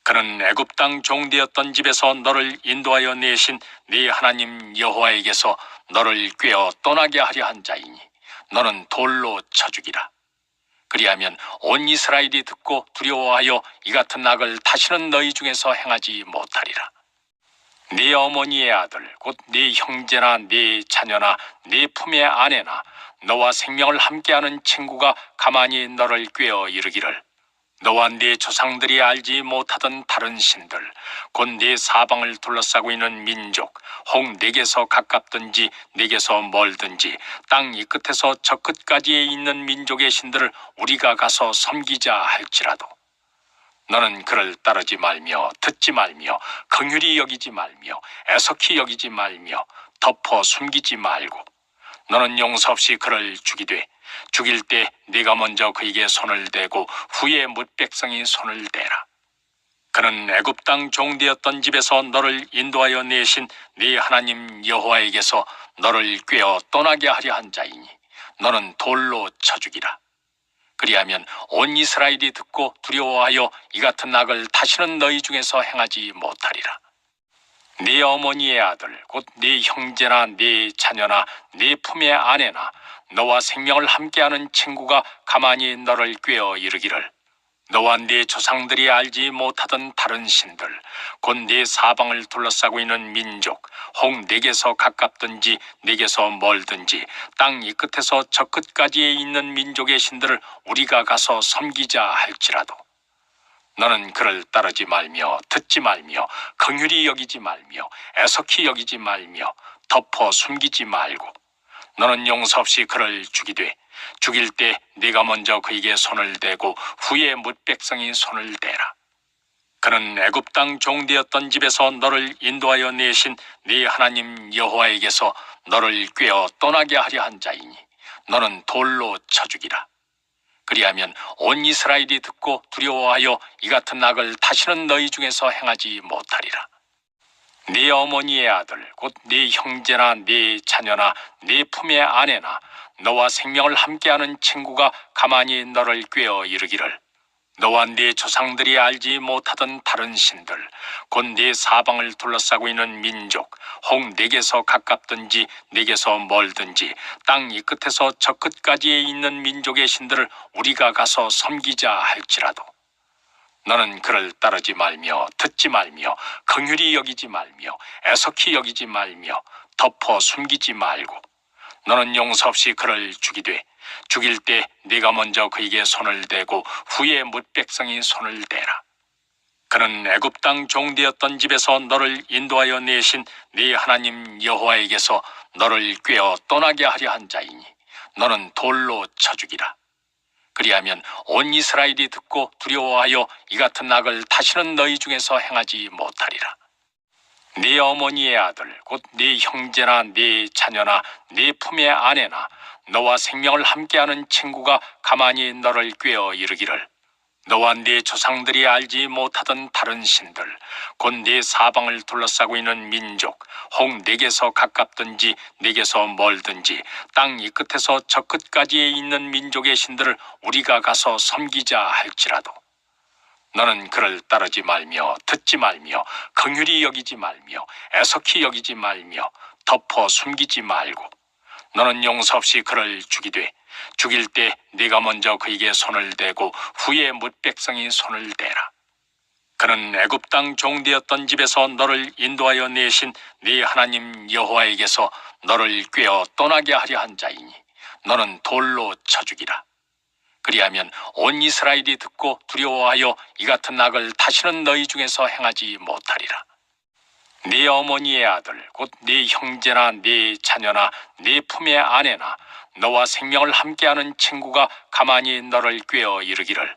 그는 애굽 땅 종되었던 집에서 너를 인도하여 내신 네 하나님 여호와에게서 너를 꾀어 떠나게 하려 한 자이니 너는 돌로 쳐 죽이라. 그리하면 온 이스라엘이 듣고 두려워하여 이 같은 악을 다시는 너희 중에서 행하지 못하리라. 네 어머니의 아들 곧 네 형제나 네 자녀나 네 품의 아내나 너와 생명을 함께하는 친구가 가만히 너를 꾀어 이르기를 너와 네 조상들이 알지 못하던 다른 신들 곧 네 사방을 둘러싸고 있는 민족 혹 내게서 가깝든지 내게서 멀든지 땅 이 끝에서 저 끝까지에 있는 민족의 신들을 우리가 가서 섬기자 할지라도 너는 그를 따르지 말며 듣지 말며 긍휼히 여기지 말며 애석히 여기지 말며 덮어 숨기지 말고 너는 용서 없이 그를 죽이되 죽일 때 네가 먼저 그에게 손을 대고 후에 뭇 백성이 손을 대라. 그는 애굽 땅 종되었던 집에서 너를 인도하여 내신 네 하나님 여호와에게서 너를 꾀어 떠나게 하려 한 자이니 너는 돌로 쳐 죽이라. 그리하면 온 이스라엘이 듣고 두려워하여 이 같은 악을 다시는 너희 중에서 행하지 못하리라. 네 어머니의 아들 곧 네 형제나 네 자녀나 네 품의 아내나 너와 생명을 함께하는 친구가 가만히 너를 꾀어 이르기를 너와 네 조상들이 알지 못하던 다른 신들 곧 네 사방을 둘러싸고 있는 민족 혹 내게서 가깝든지 내게서 멀든지 땅 이 끝에서 저 끝까지에 있는 민족의 신들을 우리가 가서 섬기자 할지라도 너는 그를 따르지 말며 듣지 말며 긍휼히 여기지 말며 애석히 여기지 말며 덮어 숨기지 말고 너는 용서 없이 그를 죽이되 죽일 때 네가 먼저 그에게 손을 대고 후에 뭇 백성이 손을 대라. 그는 애굽 땅 종되었던 집에서 너를 인도하여 내신 네 하나님 여호와에게서 너를 꾀어 떠나게 하려 한 자이니 너는 돌로 쳐 죽이라. 그리하면 온 이스라엘이 듣고 두려워하여 이 같은 악을 다시는 너희 중에서 행하지 못하리라. 네 어머니의 아들 곧 네 형제나 네 자녀나 네 품의 아내나 너와 생명을 함께하는 친구가 가만히 너를 꾀어 이르기를 너와 네 조상들이 알지 못하던 다른 신들 곧 네 사방을 둘러싸고 있는 민족 혹 내게서 가깝든지 내게서 멀든지 땅 이 끝에서 저 끝까지에 있는 민족의 신들을 우리가 가서 섬기자 할지라도 너는 그를 따르지 말며 듣지 말며 긍휼히 여기지 말며 애석히 여기지 말며 덮어 숨기지 말고 너는 용서 없이 그를 죽이되 죽일 때 네가 먼저 그에게 손을 대고 후에 뭇 백성이 손을 대라. 그는 애굽 땅 종되었던 집에서 너를 인도하여 내신 네 하나님 여호와에게서 너를 꾀어 떠나게 하려 한 자이니 너는 돌로 쳐 죽이라. 그리하면 온 이스라엘이 듣고 두려워하여 이 같은 악을 다시는 너희 중에서 행하지 못하리라. 네 어머니의 아들 곧 네 형제나 네 자녀나 네 품의 아내나 너와 생명을 함께하는 친구가 가만히 너를 꾀어 이르기를 너와 네 조상들이 알지 못하던 다른 신들 곧 네 사방을 둘러싸고 있는 민족 혹 내게서 가깝든지 내게서 멀든지 땅 이 끝에서 저 끝까지에 있는 민족의 신들을 우리가 가서 섬기자 할지라도 너는 그를 따르지 말며 듣지 말며 긍휼히 여기지 말며 애석히 여기지 말며 덮어 숨기지 말고 너는 용서 없이 그를 죽이되 죽일 때 네가 먼저 그에게 손을 대고 후에 뭇백성이 손을 대라. 그는 애굽 땅 종되었던 집에서 너를 인도하여 내신 네 하나님 여호와에게서 너를 꾀어 떠나게 하려 한 자이니 너는 돌로 쳐 죽이라. 그리하면 온 이스라엘이 듣고 두려워하여 이 같은 악을 다시는 너희 중에서 행하지 못하리라. 네 어머니의 아들 곧 네 형제나 네 자녀나 네 품의 아내나 너와 생명을 함께하는 친구가 가만히 너를 꾀어 이르기를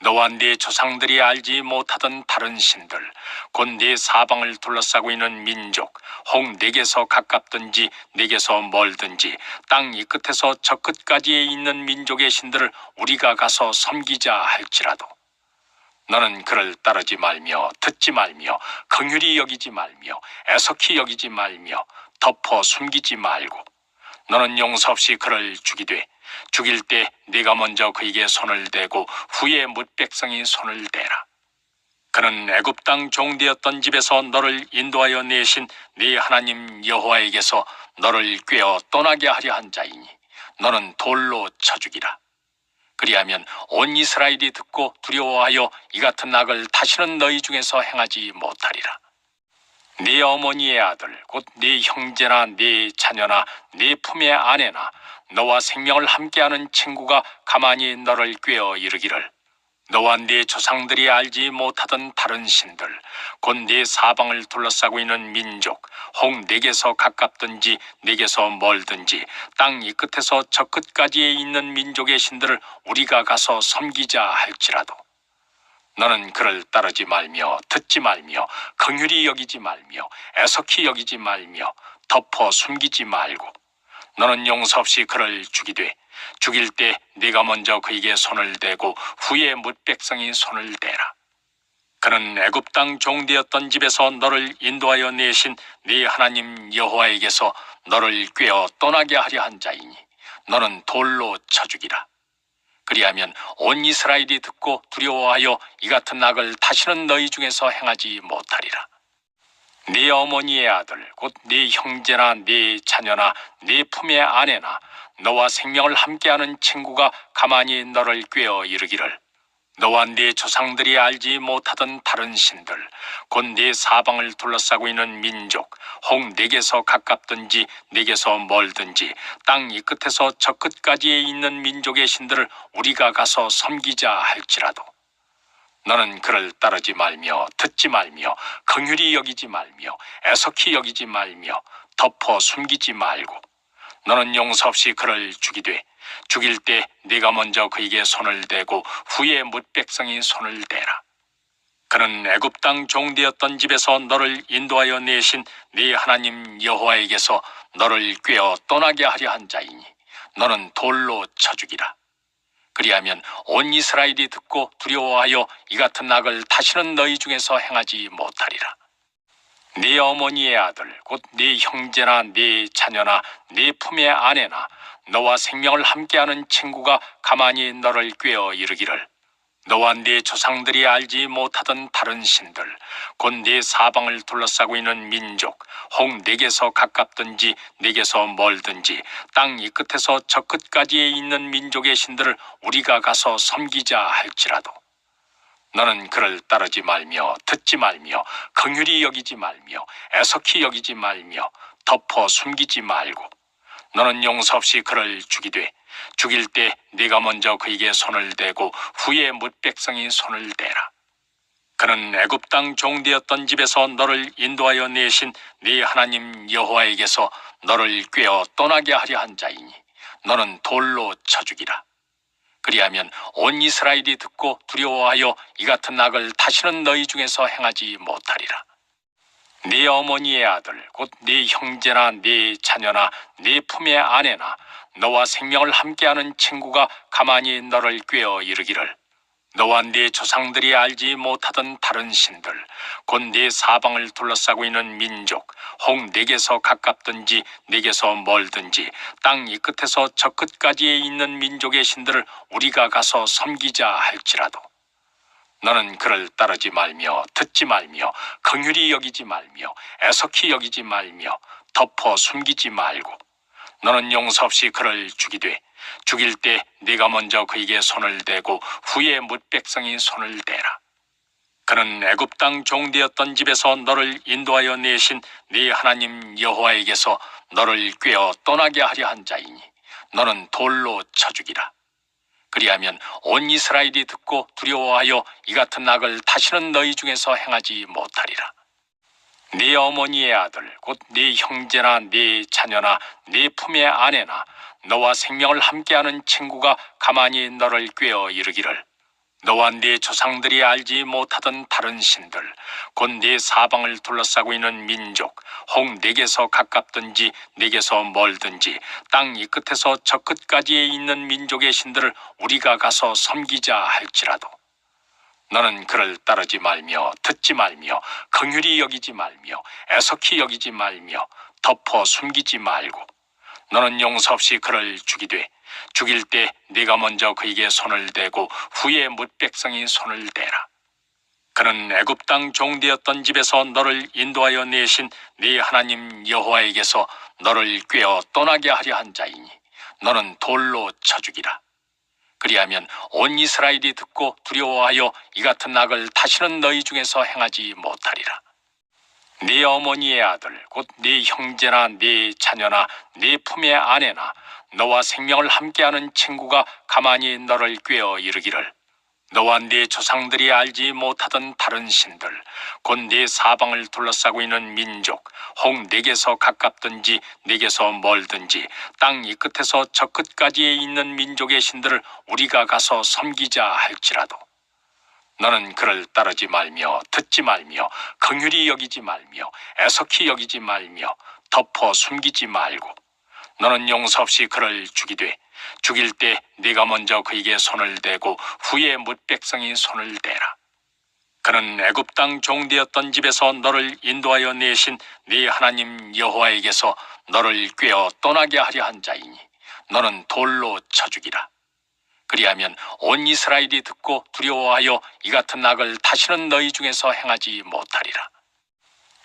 너와 네 조상들이 알지 못하던 다른 신들 곧 네 사방을 둘러싸고 있는 민족 혹 내게서 가깝든지 내게서 멀든지 땅 이 끝에서 저 끝까지에 있는 민족의 신들을 우리가 가서 섬기자 할지라도 너는 그를 따르지 말며 듣지 말며 긍휼히 여기지 말며 애석히 여기지 말며 덮어 숨기지 말고 너는 용서 없이 그를 죽이되 죽일 때 네가 먼저 그에게 손을 대고 후에 뭇백성이 손을 대라. 그는 애굽 땅 종되었던 집에서 너를 인도하여 내신 네 하나님 여호와에게서 너를 꾀어 떠나게 하려 한 자이니 너는 돌로 쳐 죽이라. 그리하면 온 이스라엘이 듣고 두려워하여 이 같은 악을 다시는 너희 중에서 행하지 못하리라. 네 어머니의 아들 곧 네 형제나 네 자녀나 네 품의 아내나 너와 생명을 함께하는 친구가 가만히 너를 꾀어 이르기를 너와 네 조상들이 알지 못하던 다른 신들 곧 네 사방을 둘러싸고 있는 민족 혹 내게서 가깝든지 내게서 멀든지 땅 이 끝에서 저 끝까지에 있는 민족의 신들을 우리가 가서 섬기자 할지라도 너는 그를 따르지 말며 듣지 말며 긍휼히 여기지 말며 애석히 여기지 말며 덮어 숨기지 말고 너는 용서 없이 그를 죽이되 죽일 때 네가 먼저 그에게 손을 대고 후에 뭇백성이 손을 대라. 그는 애굽 땅 종되었던 집에서 너를 인도하여 내신 네 하나님 여호와에게서 너를 꾀어 떠나게 하려 한 자이니 너는 돌로 쳐 죽이라. 그리하면 온 이스라엘이 듣고 두려워하여 이 같은 악을 다시는 너희 중에서 행하지 못하리라. 네 어머니의 아들 곧 네 형제나 네 자녀나 네 품의 아내나 너와 생명을 함께하는 친구가 가만히 너를 꾀어 이르기를 너와 네 조상들이 알지 못하던 다른 신들 곧 네 사방을 둘러싸고 있는 민족 혹 내게서 가깝든지 내게서 멀든지 땅 이 끝에서 저 끝까지에 있는 민족의 신들을 우리가 가서 섬기자 할지라도 너는 그를 따르지 말며 듣지 말며 긍휼히 여기지 말며 애석히 여기지 말며 덮어 숨기지 말고 너는 용서 없이 그를 죽이되 죽일 때 네가 먼저 그에게 손을 대고 후에 뭇백성이 손을 대라. 그는 애굽 땅 종되었던 집에서 너를 인도하여 내신 네 하나님 여호와에게서 너를 꾀어 떠나게 하려 한 자이니 너는 돌로 쳐 죽이라. 그리하면 온 이스라엘이 듣고 두려워하여 이 같은 악을 다시는 너희 중에서 행하지 못하리라. 네 어머니의 아들 곧 네 형제나 네 자녀나 네 품의 아내나 너와 생명을 함께하는 친구가 가만히 너를 꾀어 이르기를 너와 네 조상들이 알지 못하던 다른 신들 곧 네 사방을 둘러싸고 있는 민족 혹 내게서 가깝든지 내게서 멀든지 땅 이 끝에서 저 끝까지에 있는 민족의 신들을 우리가 가서 섬기자 할지라도 너는 그를 따르지 말며 듣지 말며 긍휼히 여기지 말며 애석히 여기지 말며 덮어 숨기지 말고 너는 용서 없이 그를 죽이되 죽일 때 네가 먼저 그에게 손을 대고 후에 뭇백성이 손을 대라. 그는 애굽 땅 종되었던 집에서 너를 인도하여 내신 네 하나님 여호와에게서 너를 꾀어 떠나게 하려 한 자이니 너는 돌로 쳐 죽이라. 그리하면 온 이스라엘이 듣고 두려워하여 이 같은 악을 다시는 너희 중에서 행하지 못하리라. 네 어머니의 아들 곧 네 형제나 네 자녀나 네 품의 아내나 너와 생명을 함께하는 친구가 가만히 너를 꾀어 이르기를 너와 네 조상들이 알지 못하던 다른 신들 곧 네 사방을 둘러싸고 있는 민족 혹 내게서 가깝든지 내게서 멀든지 땅 이 끝에서 저 끝까지에 있는 민족의 신들을 우리가 가서 섬기자 할지라도 너는 그를 따르지 말며 듣지 말며 긍휼히 여기지 말며 애석히 여기지 말며 덮어 숨기지 말고 너는 용서 없이 그를 죽이되 죽일 때 네가 먼저 그에게 손을 대고 후에 뭇 백성이 손을 대라. 그는 애굽 땅 종되었던 집에서 너를 인도하여 내신 네 하나님 여호와에게서 너를 꾀어 떠나게 하려 한 자이니 너는 돌로 쳐 죽이라. 그리하면 온 이스라엘이 듣고 두려워하여 이 같은 악을 다시는 너희 중에서 행하지 못하리라. 네 어머니의 아들 곧 네 형제나 네 자녀나 네 품의 아내나 너와 생명을 함께하는 친구가 가만히 너를 꾀어 이르기를 너와 네 조상들이 알지 못하던 다른 신들 곧 네 사방을 둘러싸고 있는 민족 혹 내게서 가깝든지 내게서 멀든지 땅 이 끝에서 저 끝까지에 있는 민족의 신들을 우리가 가서 섬기자 할지라도 너는 그를 따르지 말며 듣지 말며 긍휼히 여기지 말며 애석히 여기지 말며 덮어 숨기지 말고 너는 용서 없이 그를 죽이되 죽일 때 네가 먼저 그에게 손을 대고 후에 뭇 백성이 손을 대라. 그는 애굽 땅 종되었던 집에서 너를 인도하여 내신 네 하나님 여호와에게서 너를 꾀어 떠나게 하려 한 자이니 너는 돌로 쳐 죽이라. 그리하면 온 이스라엘이 듣고 두려워하여 이 같은 악을 다시는 너희 중에서 행하지 못하리라. 네 어머니의 아들 곧 네 형제나 네 자녀나 네 품의 아내나 너와 생명을 함께하는 친구가 가만히 너를 꾀어 이르기를 너와 네 조상들이 알지 못하던 다른 신들 곧 네 사방을 둘러싸고 있는 민족 혹 내게서 가깝든지 내게서 멀든지 땅 이 끝에서 저 끝까지에 있는 민족의 신들을 우리가 가서 섬기자 할지라도 너는 그를 따르지 말며 듣지 말며 긍휼히 여기지 말며 애석히 여기지 말며 덮어 숨기지 말고 너는 용서 없이 그를 죽이되 죽일 때 네가 먼저 그에게 손을 대고 후에 뭇 백성이 손을 대라. 그는 애굽 땅 종되었던 집에서 너를 인도하여 내신 네 하나님 여호와에게서 너를 꾀어 떠나게 하려 한 자이니 너는 돌로 쳐 죽이라. 그리하면 온 이스라엘이 듣고 두려워하여 이 같은 악을 다시는 너희 중에서 행하지 못하리라.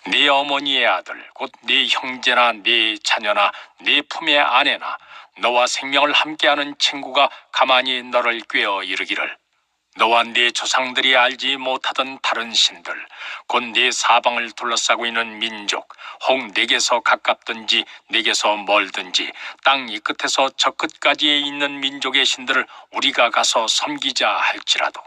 네 어머니의 아들 곧 네 형제나 네 자녀나 네 품의 아내나 너와 생명을 함께하는 친구가 가만히 너를 꾀어 이르기를 너와 네 조상들이 알지 못하던 다른 신들 곧 네 사방을 둘러싸고 있는 민족 혹 내게서 가깝든지 내게서 멀든지 땅 이 끝에서 저 끝까지에 있는 민족의 신들을 우리가 가서 섬기자 할지라도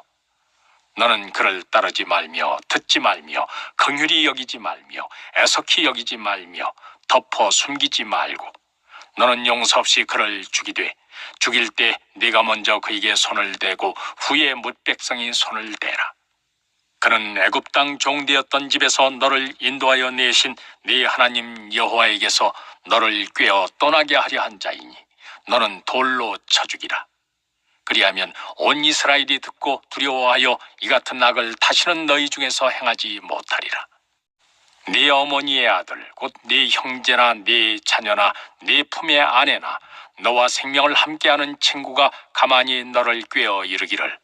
너는 그를 따르지 말며 듣지 말며 긍휼히 여기지 말며 애석히 여기지 말며 덮어 숨기지 말고 너는 용서 없이 그를 죽이되 죽일 때 네가 먼저 그에게 손을 대고 후에 뭇 백성이 손을 대라. 그는 애굽 땅 종되었던 집에서 너를 인도하여 내신 네 하나님 여호와에게서 너를 꾀어 떠나게 하려 한 자이니 너는 돌로 쳐 죽이라. 그리하면 온 이스라엘이 듣고 두려워하여 이 같은 악을 다시는 너희 중에서 행하지 못하리라. 네 어머니의 아들 곧 네 형제나 네 자녀나 네 품의 아내나 너와 생명을 함께하는 친구가 가만히 너를 꾀어 이르기를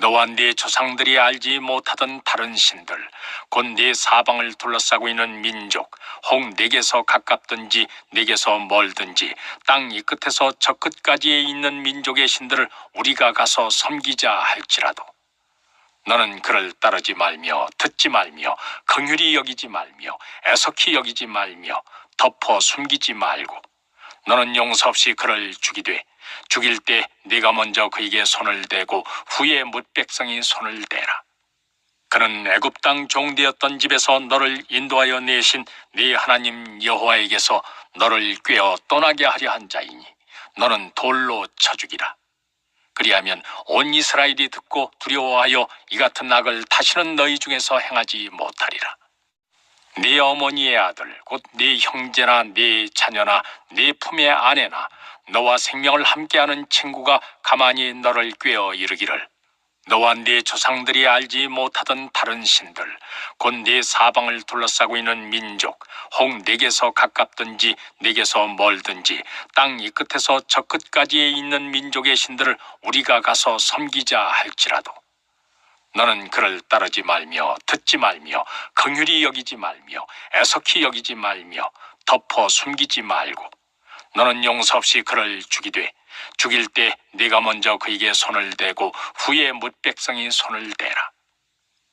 너와 네 조상들이 알지 못하던 다른 신들 곧 네 사방을 둘러싸고 있는 민족 혹 내게서 가깝든지 내게서 멀든지 땅 이 끝에서 저 끝까지에 있는 민족의 신들을 우리가 가서 섬기자 할지라도 너는 그를 따르지 말며 듣지 말며 긍휼히 여기지 말며 애석히 여기지 말며 덮어 숨기지 말고 너는 용서 없이 그를 죽이되 죽일 때 네가 먼저 그에게 손을 대고 후에 뭇 백성이 손을 대라. 그는 애굽 땅 종되었던 집에서 너를 인도하여 내신 네 하나님 여호와에게서 너를 꾀어 떠나게 하려 한 자이니 너는 돌로 쳐 죽이라. 그리하면 온 이스라엘이 듣고 두려워하여 이 같은 악을 다시는 너희 중에서 행하지 못하리라. 네 어머니의 아들 곧 네 형제나 네 자녀나 네 품의 아내나 너와 생명을 함께하는 친구가 가만히 너를 꾀어 이르기를 너와 네 조상들이 알지 못하던 다른 신들 곧 네 사방을 둘러싸고 있는 민족 혹 내게서 가깝든지 내게서 멀든지 땅 이 끝에서 저 끝까지에 있는 민족의 신들을 우리가 가서 섬기자 할지라도 너는 그를 따르지 말며 듣지 말며 긍휼히 여기지 말며 애석히 여기지 말며 덮어 숨기지 말고 너는 용서 없이 그를 죽이되 죽일 때 네가 먼저 그에게 손을 대고 후에 뭇 백성이 손을 대라.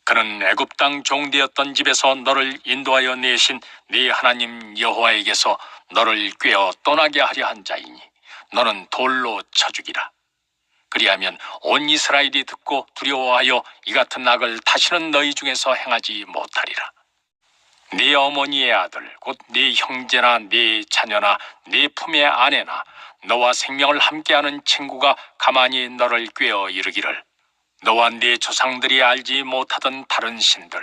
그는 애굽 땅 종되었던 집에서 너를 인도하여 내신 네 하나님 여호와에게서 너를 꾀어 떠나게 하려 한 자이니 너는 돌로 쳐 죽이라. 그리하면 온 이스라엘이 듣고 두려워하여 이 같은 악을 다시는 너희 중에서 행하지 못하리라. 네 어머니의 아들 곧 네 형제나 네 자녀나 네 품의 아내나 너와 생명을 함께하는 친구가 가만히 너를 꾀어 이르기를 너와 네 조상들이 알지 못하던 다른 신들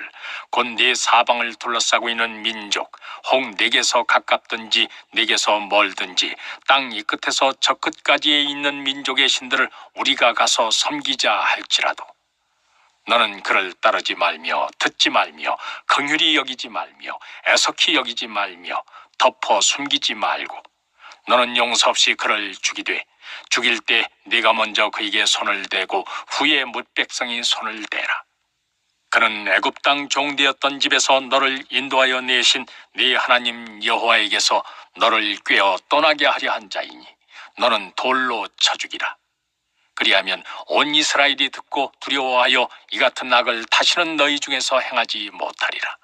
곧 네 사방을 둘러싸고 있는 민족 혹 내게서 가깝든지 내게서 멀든지 땅 이 끝에서 저 끝까지에 있는 민족의 신들을 우리가 가서 섬기자 할지라도 너는 그를 따르지 말며 듣지 말며 긍휼히 여기지 말며 애석히 여기지 말며 덮어 숨기지 말고 너는 용서 없이 그를 죽이되 죽일 때 네가 먼저 그에게 손을 대고 후에 뭇 백성이 손을 대라. 그는 애굽 땅 종되었던 집에서 너를 인도하여 내신 네 하나님 여호와에게서 너를 꾀어 떠나게 하려 한 자이니 너는 돌로 쳐 죽이라. 그리하면 온 이스라엘이 듣고 두려워하여 이 같은 악을 다시는 너희 중에서 행하지 못하리라.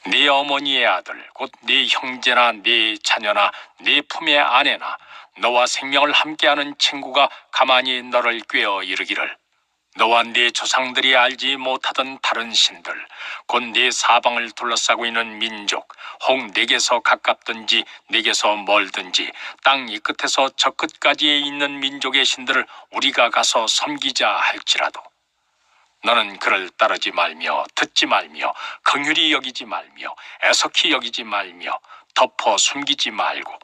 네 어머니의 아들 곧 네 형제나 네 자녀나 네 품의 아내나 너와 생명을 함께하는 친구가 가만히 너를 꾀어 이르기를 너와 네 조상들이 알지 못하던 다른 신들 곧 네 사방을 둘러싸고 있는 민족 혹 내게서 가깝든지 내게서 멀든지 땅 이 끝에서 저 끝까지에 있는 민족의 신들을 우리가 가서 섬기자 할지라도 너는 그를 따르지 말며 듣지 말며 긍휼히 여기지 말며 애석히 여기지 말며 덮어 숨기지 말고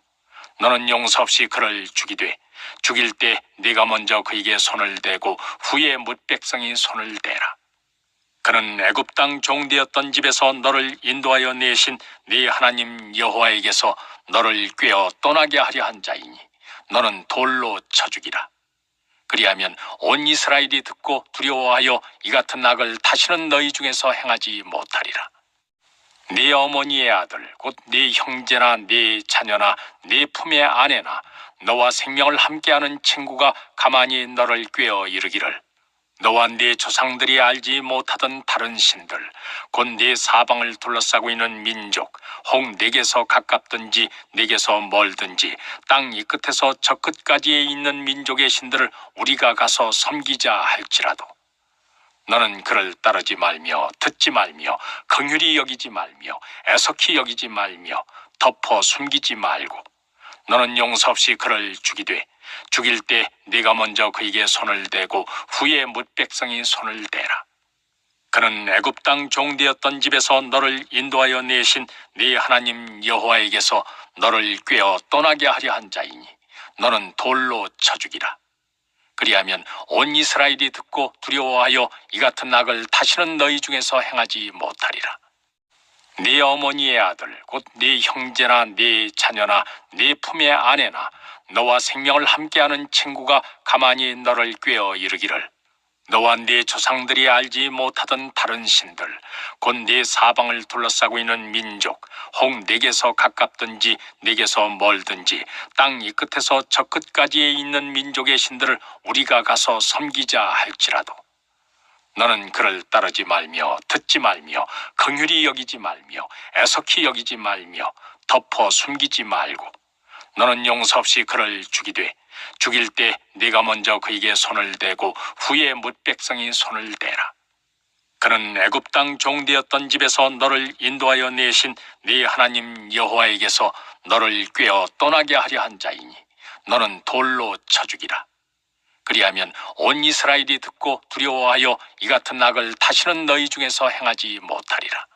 너는 용서 없이 그를 죽이되 죽일 때 네가 먼저 그에게 손을 대고 후에 뭇 백성이 손을 대라. 그는 애굽 땅 종되었던 집에서 너를 인도하여 내신 네 하나님 여호와에게서 너를 꾀어 떠나게 하려 한 자이니 너는 돌로 쳐 죽이라. 그리하면 온 이스라엘이 듣고 두려워하여 이 같은 악을 다시는 너희 중에서 행하지 못하리라. 네 어머니의 아들 곧 네 형제나 네 자녀나 네 품의 아내나 너와 생명을 함께하는 친구가 가만히 너를 꾀어 이르기를 너와 네 조상들이 알지 못하던 다른 신들 곧 네 사방을 둘러싸고 있는 민족 혹 내게서 가깝든지 내게서 멀든지 땅 이 끝에서 저 끝까지에 있는 민족의 신들을 우리가 가서 섬기자 할지라도 너는 그를 따르지 말며 듣지 말며 긍휼히 여기지 말며 애석히 여기지 말며 덮어 숨기지 말고 너는 용서 없이 그를 죽이되 죽일 때 네가 먼저 그에게 손을 대고 후에 뭇 백성이 손을 대라. 그는 애굽 땅 종되었던 집에서 너를 인도하여 내신 네 하나님 여호와에게서 너를 꾀어 떠나게 하려 한 자이니 너는 돌로 쳐 죽이라. 그리하면 온 이스라엘이 듣고 두려워하여 이 같은 악을 다시는 너희 중에서 행하지 못하리라. 네 어머니의 아들 곧 네 형제나 네 자녀나 네 품의 아내나 너와 생명을 함께하는 친구가 가만히 너를 꾀어 이르기를 너와 네 조상들이 알지 못하던 다른 신들 곧 네 사방을 둘러싸고 있는 민족 혹 내게서 가깝든지 내게서 멀든지 땅 이 끝에서 저 끝까지에 있는 민족의 신들을 우리가 가서 섬기자 할지라도 너는 그를 따르지 말며 듣지 말며 긍휼히 여기지 말며 애석히 여기지 말며 덮어 숨기지 말고 너는 용서 없이 그를 죽이되 죽일 때 네가 먼저 그에게 손을 대고 후에 뭇 백성이 손을 대라. 그는 애굽 땅 종되었던 집에서 너를 인도하여 내신 네 하나님 여호와에게서 너를 꾀어 떠나게 하려 한 자이니 너는 돌로 쳐 죽이라. 그리하면 온 이스라엘이 듣고 두려워하여 이 같은 악을 다시는 너희 중에서 행하지 못하리라.